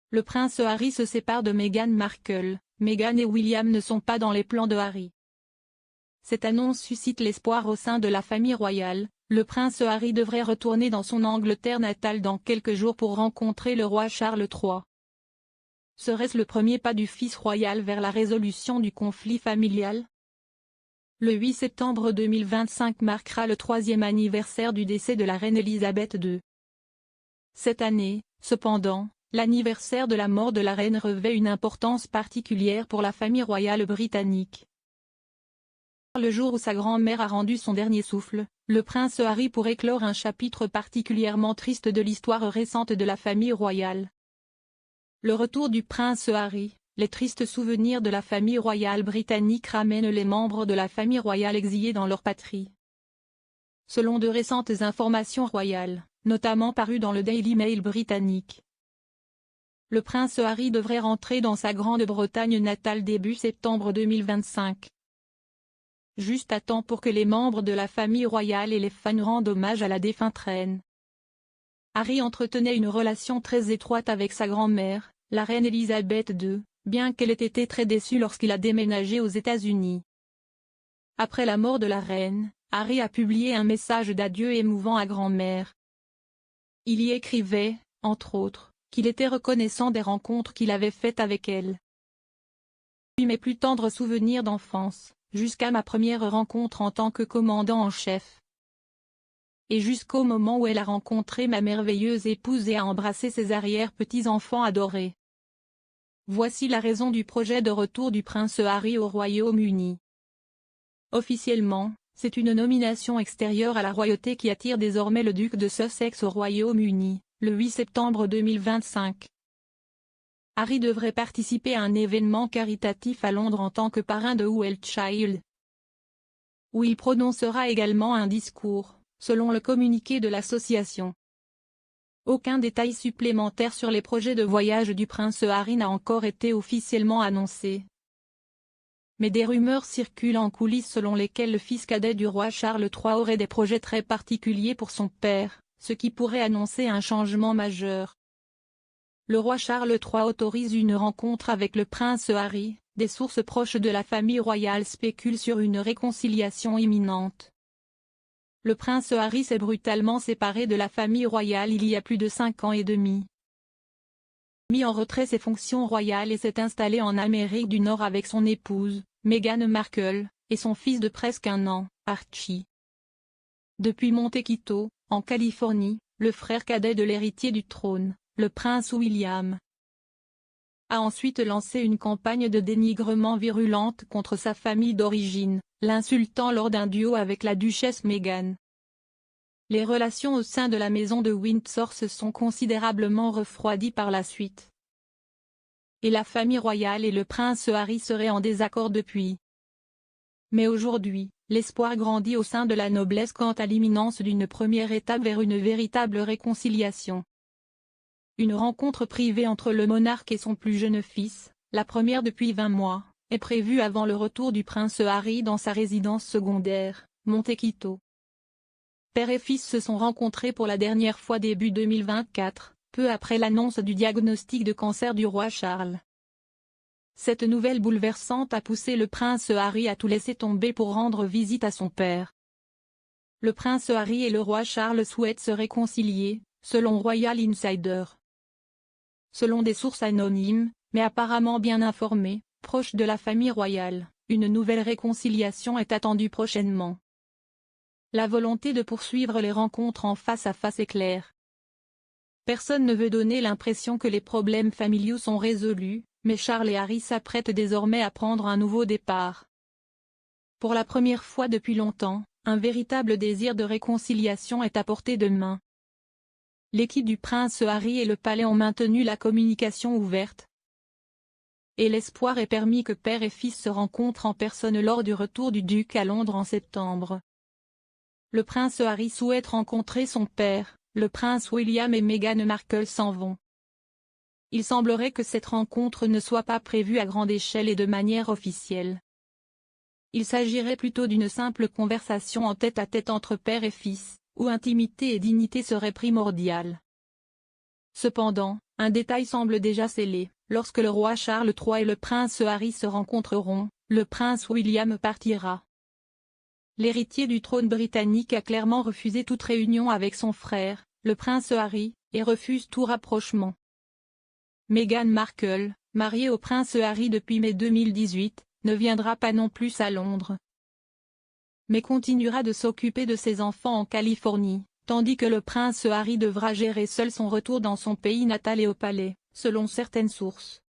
Le prince Harry se sépare de Meghan Markle. Meghan et William ne sont pas dans les plans de Harry. Cette annonce suscite l'espoir au sein de la famille royale. Le prince Harry devrait retourner dans son Angleterre natale dans quelques jours pour rencontrer le roi Charles III. Serait-ce le premier pas du fils royal vers la résolution du conflit familial? Le 8 septembre 2025 marquera le 3e anniversaire du décès de la reine Elisabeth II. Cette année, cependant, l'anniversaire de la mort de la reine revêt une importance particulière pour la famille royale britannique. Le jour où sa grand-mère a rendu son dernier souffle, le prince Harry pourrait clore un chapitre particulièrement triste de l'histoire récente de la famille royale. Le retour du prince Harry, les tristes souvenirs de la famille royale britannique ramènent les membres de la famille royale exilés dans leur patrie. Selon de récentes informations royales, notamment parues dans le Daily Mail britannique, le prince Harry devrait rentrer dans sa Grande-Bretagne natale début septembre 2025. Juste à temps pour que les membres de la famille royale et les fans rendent hommage à la défunte reine. Harry entretenait une relation très étroite avec sa grand-mère, la reine Elisabeth II, bien qu'elle ait été très déçue lorsqu'il a déménagé aux États-Unis. Après la mort de la reine, Harry a publié un message d'adieu émouvant à grand-mère. Il y écrivait, entre autres, qu'il était reconnaissant des rencontres qu'il avait faites avec elle. Mes plus tendres souvenirs d'enfance, jusqu'à ma première rencontre en tant que commandant en chef. Et jusqu'au moment où elle a rencontré ma merveilleuse épouse et a embrassé ses arrière-petits-enfants adorés. Voici la raison du projet de retour du prince Harry au Royaume-Uni. Officiellement, c'est une nomination extérieure à la royauté qui attire désormais le duc de Sussex au Royaume-Uni, le 8 septembre 2025. Harry devrait participer à un événement caritatif à Londres en tant que parrain de Well Child, où il prononcera également un discours, selon le communiqué de l'association. Aucun détail supplémentaire sur les projets de voyage du prince Harry n'a encore été officiellement annoncé. Mais des rumeurs circulent en coulisses selon lesquelles le fils cadet du roi Charles III aurait des projets très particuliers pour son père, ce qui pourrait annoncer un changement majeur. Le roi Charles III autorise une rencontre avec le prince Harry, des sources proches de la famille royale spéculent sur une réconciliation imminente. Le prince Harry s'est brutalement séparé de la famille royale il y a plus de 5 ans et demi. Mis en retrait ses fonctions royales et s'est installé en Amérique du Nord avec son épouse, Meghan Markle, et son fils de presque 1 an, Archie. Depuis Montecito, en Californie, le frère cadet de l'héritier du trône, le prince William, a ensuite lancé une campagne de dénigrement virulente contre sa famille d'origine, l'insultant lors d'un duo avec la duchesse Meghan. Les relations au sein de la maison de Windsor se sont considérablement refroidies par la suite. Et la famille royale et le prince Harry seraient en désaccord depuis. Mais aujourd'hui, l'espoir grandit au sein de la noblesse quant à l'imminence d'une première étape vers une véritable réconciliation. Une rencontre privée entre le monarque et son plus jeune fils, la première depuis 20 mois, est prévue avant le retour du prince Harry dans sa résidence secondaire, Montecito. Père et fils se sont rencontrés pour la dernière fois début 2024, peu après l'annonce du diagnostic de cancer du roi Charles. Cette nouvelle bouleversante a poussé le prince Harry à tout laisser tomber pour rendre visite à son père. Le prince Harry et le roi Charles souhaitent se réconcilier, selon Royal Insider. Selon des sources anonymes, mais apparemment bien informées, proches de la famille royale, une nouvelle réconciliation est attendue prochainement. La volonté de poursuivre les rencontres en face à face est claire. Personne ne veut donner l'impression que les problèmes familiaux sont résolus, mais Charles et Harry s'apprêtent désormais à prendre un nouveau départ. Pour la première fois depuis longtemps, un véritable désir de réconciliation est à portée de main. L'équipe du prince Harry et le palais ont maintenu la communication ouverte. Et l'espoir est permis que père et fils se rencontrent en personne lors du retour du duc à Londres en septembre. Le prince Harry souhaite rencontrer son père, le prince William et Meghan Markle s'en vont. Il semblerait que cette rencontre ne soit pas prévue à grande échelle et de manière officielle. Il s'agirait plutôt d'une simple conversation en tête-à-tête entre père et fils, où intimité et dignité seraient primordiales. Cependant, Un détail semble déjà scellé: lorsque le roi Charles III et le prince Harry se rencontreront, le prince William partira. L'héritier du trône britannique a clairement refusé toute réunion avec son frère, le prince Harry, et refuse tout rapprochement. Meghan Markle, mariée au prince Harry depuis mai 2018, ne viendra pas non plus à Londres, mais continuera de s'occuper de ses enfants en Californie, tandis que le prince Harry devra gérer seul son retour dans son pays natal et au palais, selon certaines sources.